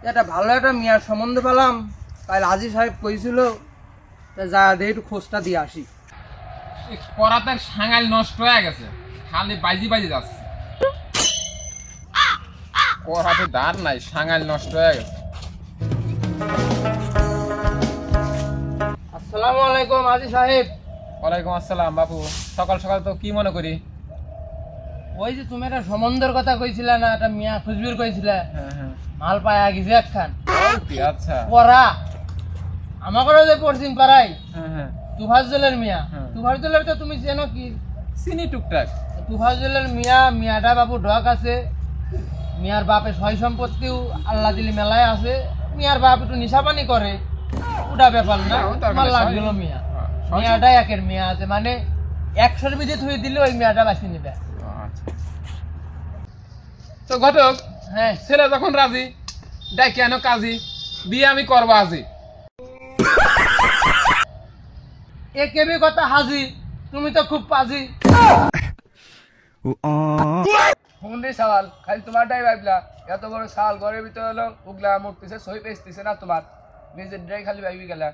একটা ভালো একটা মিয়ার সম্বন্ধ পেলাম, তাই আজি সাহেব কইছিল যা দিয়ে একটু খোঁজটা দিয়ে আসি। করাতের সাঙাল নষ্ট হয়ে গেছে, খালি বাজি বাজি যাচ্ছে। করাতে দাঁড় নাই, সাঙাল নষ্ট হয়ে গেছে। আসসালামু আলাইকুম আজি সাহেব। ওয়ালাইকুম আসসালাম বাপু। সকাল সকাল তো কি মনে করি? ওই যে তুমি একটা সম্বন্ধের কথা কইছিলা না, একটা মিয়া খুঁজবির কইছিলা, মাল পায়া গেছে একখান। আচ্ছা পড়া আমাকে যে পড়ছিন পাড়াই তুফাজ্জলের মিয়া। তুফাজ্জলের তো তুমি চেনো কি? চিনি টুকটাক। তুফাজ্জলের মিয়াটা বাবু ঢক আছে। মিয়ার বাপে সয় সম্পত্তিও আল্লাহ দিলি মেলায় আছে। মিয়ার বাপ একটু নিশাপানি করে, ওটা ব্যাপার না। আমার লাগছিল মিয়াটা একের মিয়া আছে, মানে 100-র ভিতরে থুয়ে দিলে ওই মিয়াটা বাঁচি নিবে। তো ঘটক, হ্যাঁ ছেলে যখন রাজি, ডাই কেন কাজী, বিয়ে আমি করবো আজি। এ কেবি কথা হাজি, তুমি তো খুব পাজি। হুন্ডি সাওয়াল খালি তোমারটাই ভাবলা, এত বড় সাল ঘরের ভিতরে হলো উগলা মুটতেছে, সই পেস্তিছে না তোমার, নিজের ড্রাই খালি ভাবি গেলা।